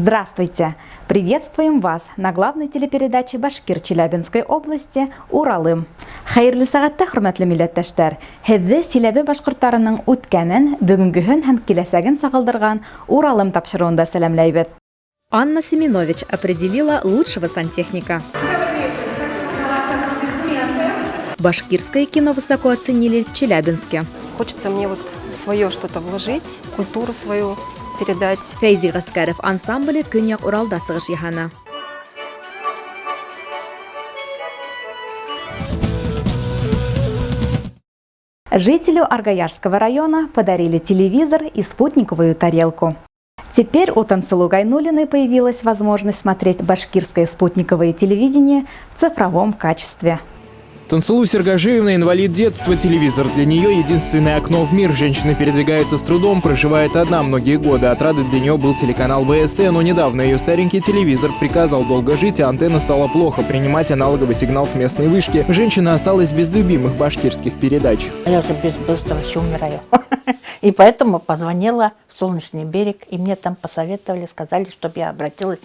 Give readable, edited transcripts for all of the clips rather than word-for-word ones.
Здравствуйте! Приветствуем вас на главной телепередаче Башкир Челябинской области «Уралым». Хайырлы сәгатьтә, хөрмәтле милләттәшләр, һеҙҙе Силәбе башҡорттарының үткәнен, бөгөнгөһөн һәм киләсәген сағылдырған «Уралым» тапшырыуында сәләмләйбеҙ. Анна Семенович определила лучшего сантехника. Башкирское кино высоко оценили в Челябинске. Хочется мне свое что-то вложить, культуру свою передать. Фәйзи Ғаскәров ансамбле Көньяҡ Уралда сығыш яһаны. Жителю Аргаяшского района подарили телевизор и спутниковую тарелку. Теперь у Тансылу Гайнуллиной появилась возможность смотреть башкирское спутниковое телевидение в цифровом качестве. Тансылу Сергажиевна – инвалид детства, телевизор для нее единственное окно в мир. Женщина передвигается с трудом, проживает одна многие годы. Отрады для нее был телеканал ВСТ, но недавно ее старенький телевизор приказал долго жить, а антенна стала плохо принимать аналоговый сигнал с местной вышки. Женщина осталась без любимых башкирских передач. Я уже быстро еще умираю. И поэтому позвонила в Солнечный берег, и мне там посоветовали, сказали, чтобы я обратилась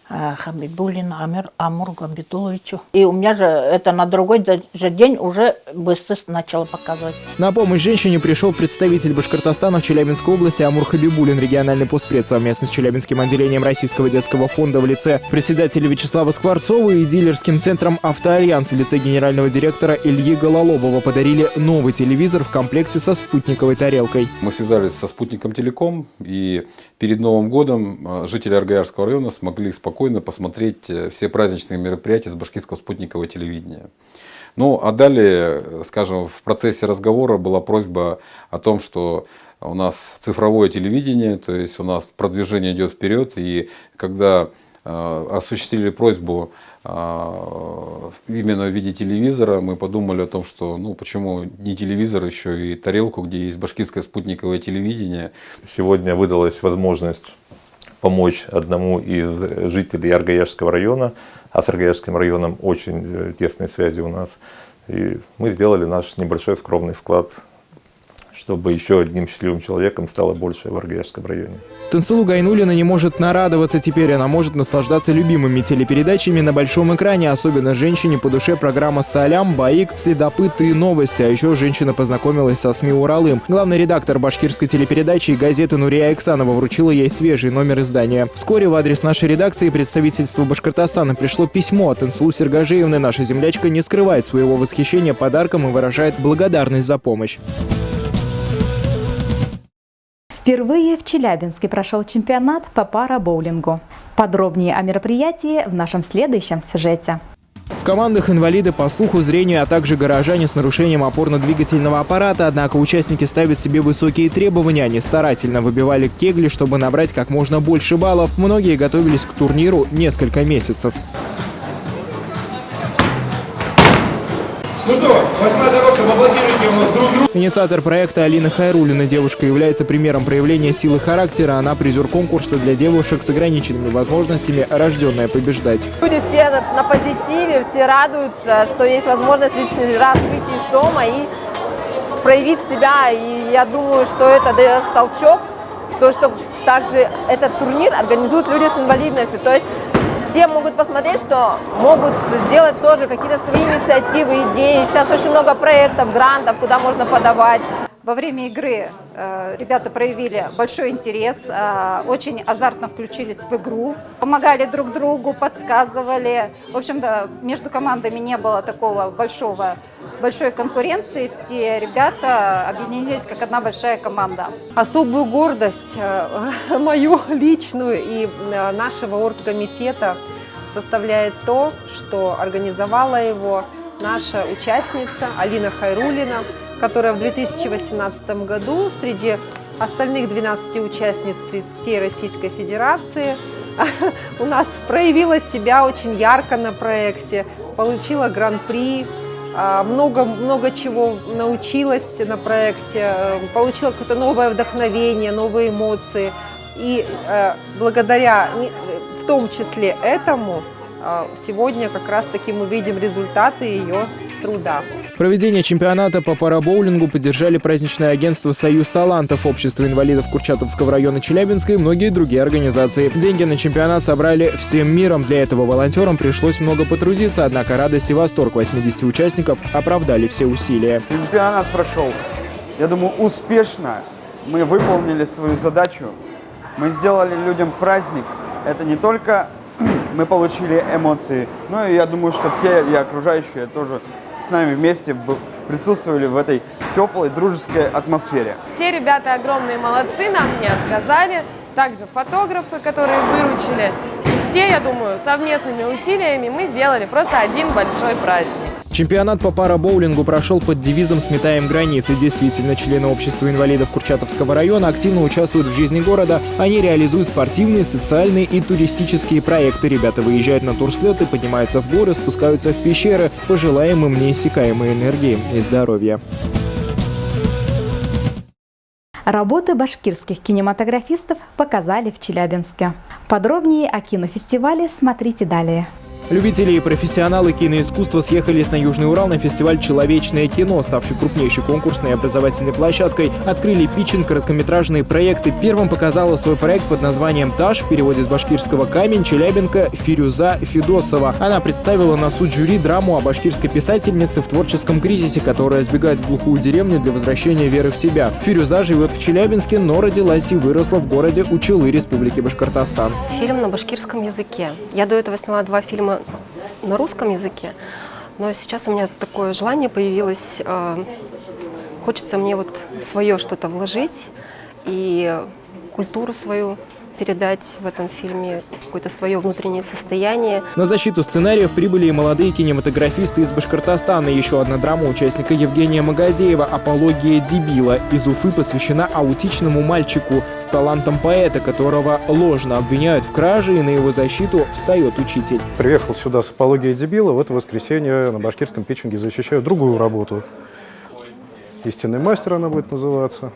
Хабибуллину Амуру Габидуловичу. И у меня же это на другой же день уже быстро начало показывать. На помощь женщине пришел представитель Башкортостана в Челябинской области Амур Хабибуллин, региональный постпред совместно с Челябинским отделением Российского детского фонда в лице председателя Вячеслава Скворцова и дилерским центром «Автоальянс» в лице генерального директора Ильи Гололобова подарили новый телевизор в комплекте со спутниковой тарелкой. Мы связались со Спутником Телеком, и перед Новым годом жители Аргаяшского района смогли спокойно посмотреть все праздничные мероприятия с башкирского спутникового телевидения. Ну, а далее, скажем, в процессе разговора была просьба о том, что у нас цифровое телевидение, то есть у нас продвижение идет вперед, и когда осуществили просьбу именно в виде телевизора, мы подумали о том, что почему не телевизор, еще и тарелку, где есть башкирское спутниковое телевидение. Сегодня выдалась возможность помочь одному из жителей Аргаяшского района, а с Аргаяшским районом очень тесные связи у нас. И мы сделали наш небольшой скромный вклад, чтобы еще одним счастливым человеком стало больше в Аргаяшском районе. Тансылу Гайнуллина не может нарадоваться. Теперь она может наслаждаться любимыми телепередачами на большом экране. Особенно женщине по душе программа «Салям», «Баик», «Следопыты» и «Новости». А еще женщина познакомилась со СМИ «Уралым». Главный редактор башкирской телепередачи и газеты Нурия Иксанова вручила ей свежий номер издания. Вскоре в адрес нашей редакции представительства Башкортостана пришло письмо от Тансылу Сергажиевны. Наша землячка не скрывает своего восхищения подарком и выражает благодарность за помощь. Впервые в Челябинске прошел чемпионат по парабоулингу. Подробнее о мероприятии в нашем следующем сюжете. В командах инвалиды по слуху, зрению, а также горожане с нарушением опорно-двигательного аппарата. Однако участники ставят себе высокие требования. Они старательно выбивали кегли, чтобы набрать как можно больше баллов. Многие готовились к турниру несколько месяцев. Ну что, 8-я дорожка, поаплодируйте друг другу. Инициатор проекта Алина Хайруллина. Девушка является примером проявления силы характера. Она призер конкурса для девушек с ограниченными возможностями «Рожденная побеждать». Люди все на позитиве, все радуются, что есть возможность лишний раз выйти из дома и проявить себя. И я думаю, что это дает толчок, то, что также этот турнир организуют люди с инвалидностью. То есть все могут посмотреть, что могут сделать тоже какие-то свои инициативы, идеи. Сейчас очень много проектов, грантов, куда можно подавать. Во время игры ребята проявили большой интерес, очень азартно включились в игру, помогали друг другу, подсказывали. В общем-то, между командами не было такого большой конкуренции. Все ребята объединились как одна большая команда. Особую гордость мою личную и нашего оргкомитета составляет то, что организовала его наша участница Алина Хайруллина, которая в 2018 году среди остальных 12 участниц из всей Российской Федерации у нас проявила себя очень ярко на проекте, получила гран-при, много чего научилась на проекте, получила какое-то новое вдохновение, новые эмоции. И благодаря в том числе этому сегодня как раз таки мы видим результаты ее труда. Проведение чемпионата по парабоулингу поддержали праздничное агентство «Союз талантов», Общество инвалидов Курчатовского района Челябинска и многие другие организации. Деньги на чемпионат собрали всем миром. Для этого волонтерам пришлось много потрудиться, однако радость и восторг 80 участников оправдали все усилия. Чемпионат прошел, я думаю, успешно. Мы выполнили свою задачу. Мы сделали людям праздник. Это не только мы получили эмоции, но и я думаю, что все и окружающие тоже с нами вместе присутствовали в этой теплой, дружеской атмосфере. Все ребята огромные молодцы, нам не отказали. Также фотографы, которые выручили. И все, я думаю, совместными усилиями мы сделали просто один большой праздник. Чемпионат по парабоулингу прошел под девизом «Сметаем границы». Действительно, члены Общества инвалидов Курчатовского района активно участвуют в жизни города. Они реализуют спортивные, социальные и туристические проекты. Ребята выезжают на турслеты, поднимаются в горы, спускаются в пещеры. Пожелаем им неиссякаемой энергии и здоровья. Работы башкирских кинематографистов показали в Челябинске. Подробнее о кинофестивале смотрите далее. Любители и профессионалы киноискусства съехались на Южный Урал на фестиваль «Человечное кино», ставший крупнейшей конкурсной и образовательной площадкой. Открыли питчинг короткометражные проекты. Первым показала свой проект под названием «Таш», в переводе с башкирского «Камень», челябинка Фирюза Федосова. Она представила на суд жюри драму о башкирской писательнице в творческом кризисе, которая сбегает в глухую деревню для возвращения веры в себя. Фирюза живет в Челябинске, но родилась и выросла в городе Учалы Республики Башкортостан. Фильм на башкирском языке. Я до этого сняла 2 фильма на русском языке, но сейчас у меня такое желание появилось, хочется мне вот свое что-то вложить и культуру свою передать в этом фильме, какое-то свое внутреннее состояние. На защиту сценариев прибыли и молодые кинематографисты из Башкортостана. Еще одна драма участника Евгения Магадеева «Апология дебила» из Уфы посвящена аутичному мальчику с талантом поэта, которого ложно обвиняют в краже, и на его защиту встает учитель. Приехал сюда с «Апологией дебила», в это воскресенье на башкирском питчинге защищаю другую работу. «Истинный мастер» она будет называться.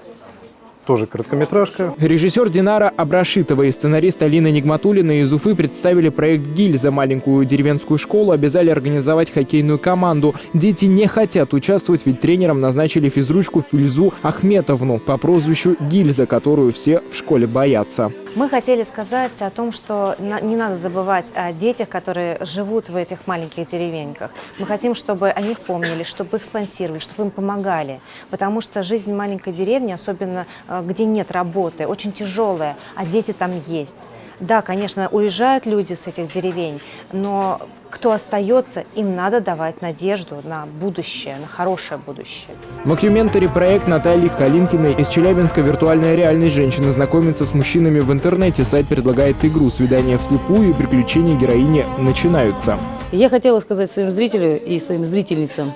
Тоже короткометражка. Режиссер Динара Абрашитова и сценарист Алина Нигматуллина из Уфы представили проект «Гильза». Маленькую деревенскую школу обязали организовать хоккейную команду. Дети не хотят участвовать, ведь тренером назначили физручку Фильзу Ахметовну по прозвищу Гильза, которую все в школе боятся. Мы хотели сказать о том, что не надо забывать о детях, которые живут в этих маленьких деревеньках. Мы хотим, чтобы о них помнили, чтобы их спонсировали, чтобы им помогали. Потому что жизнь маленькой деревни, особенно где нет работы, очень тяжелая, а дети там есть. Да, конечно, уезжают люди с этих деревень, но кто остается, им надо давать надежду на будущее, на хорошее будущее. Мокюментари проект Натальи Калинкиной из Челябинска «Виртуальная реальность». Женщина знакомится с мужчинами в интернете. Сайт предлагает игру «Свидание вслепую», и приключения героини начинаются. Я хотела сказать своим зрителям и своим зрительницам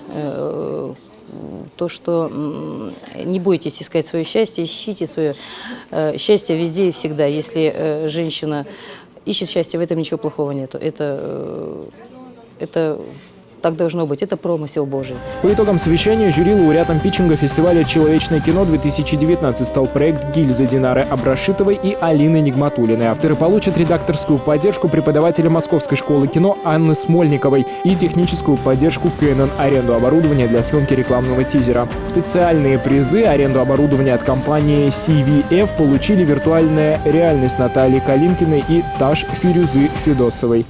то, что не бойтесь искать свое счастье, ищите свое счастье везде и всегда. Если женщина ищет счастье, в этом ничего плохого нету. Это так должно быть, это промысел Божий. По итогам совещания жюри лауреатом питчинга фестиваля «Человечное кино-2019» стал проект «Гильза» Динары Абрашитовой и Алины Нигматуллиной. Авторы получат редакторскую поддержку преподавателя Московской школы кино Анны Смольниковой и техническую поддержку Canon, аренду оборудования для съемки рекламного тизера. Специальные призы, аренду оборудования от компании CVF получили «Виртуальная реальность» Натальи Калинкиной и «Таш» Фирюзы Федосовой.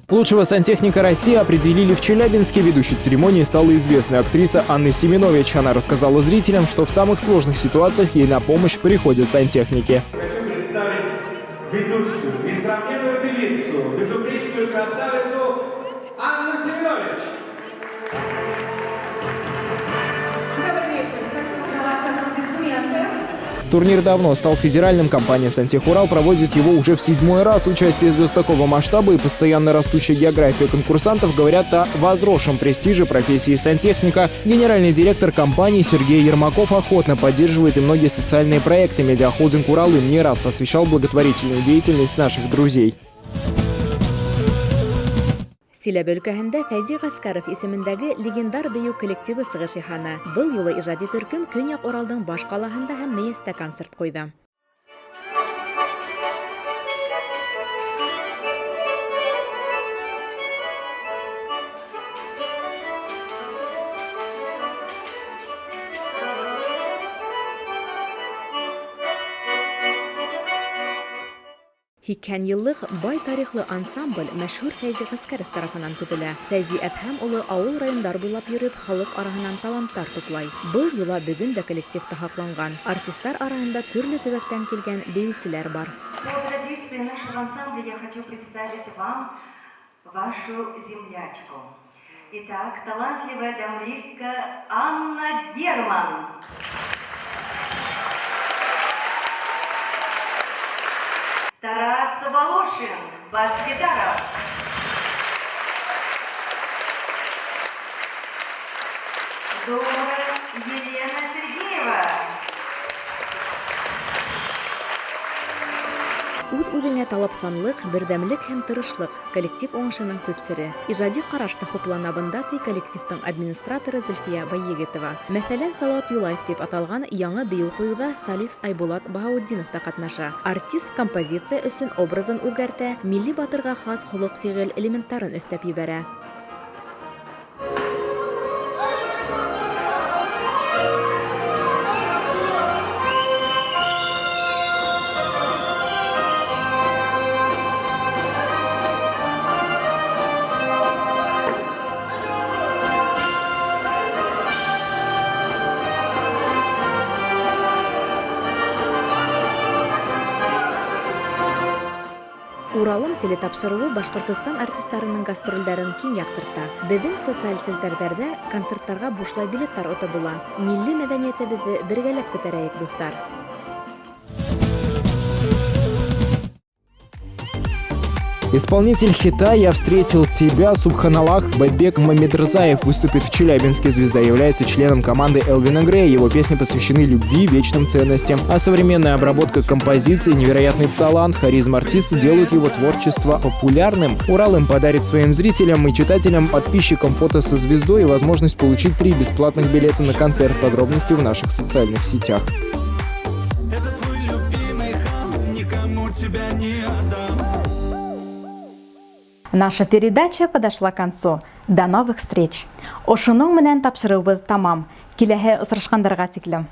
Лучшего сантехника России определили в Челябинске. Ведущей церемонии стала известная актриса Анна Семенович. Она рассказала зрителям, что в самых сложных ситуациях ей на помощь приходят сантехники. Хочу представить ведущую, несравненную певицу, безупречную красавицу Анну Семенович. Добрый вечер, спасибо за ваши аплодисменты. Турнир давно стал федеральным. Компания «Сантехурал» проводит его уже в 7-й раз. Участие звезд такого масштаба и постоянно растущая география конкурсантов говорят о возросшем престиже профессии сантехника. Генеральный директор компании Сергей Ермаков охотно поддерживает и многие социальные проекты. Медиахолдинг «Уралым» не раз освещал благотворительную деятельность наших друзей. Силәбе өлкәһендә Фәйзи Гаскаров исемендәге легендар бию коллективы сыгыш яһана. Был юлы иҗади төркем Көньяк Уралдың баш калаһында һәм Мейестә концерт куйды. 80 еллык бай тарихлы ансамбль мәшһүр Фәйзи Гаскәров тарафынан төзелә. Фәйзи Әфһәм улы авыл районнар буйлап йөреп, халык араһыннан талантлар туплай. Был юла бүген дә коллективта хакланган. Артистлар арасында төрле төбәктән килгән бәюселәр бар. По традиции нашего ансамбля я хочу представить вам вашу землячку. Итак, талантливая дамблистка Анна Герман. Тарас Волошин, бас-гитара. Дура Елена Сергеева. Үз-үзеңә талапсанлык, бердәмлек һәм тырышлык коллектив уңышының төп сере. Иҗади карашта хуплана бында коллективтың администраторы Зөлфия Байегетова. Мәсәлән, Салават Юлаев дип аталган яңа бию куюда солист Айбулат Баһаутдинов та катнаша. Артист композиция өчен образын үзгәртә, милли батырга хас холык-фигыль элементларын өстәп җибәрә. Уралым телетапшыруы Башкортстан артистларының гастрольдәрен киң яктырта. Безнең социаль селтәрдә концертларга бушлай билетлар оты була. Милли мәдәниятебезне бергәләп күтәрәйек, дуслар. Исполнитель хита «Я встретил тебя» Субханалах Байбек Мамедрзаев выступит в Челябинске. Звезда является членом команды Элвина Грея. Его песни посвящены любви, вечным ценностям. А современная обработка композиции, невероятный талант, харизма артиста делают его творчество популярным. Уралым подарит своим зрителям и читателям, подписчикам фото со звездой и возможность получить 3 бесплатных билета на концерт. Подробности в наших социальных сетях. Это твой любимый хам, никому тебя не отдам. Наша передача подошла к концу. До новых встреч. Ошуның менән тапшыруыбыз тамам. Киләһе осрашкандарга тиклем.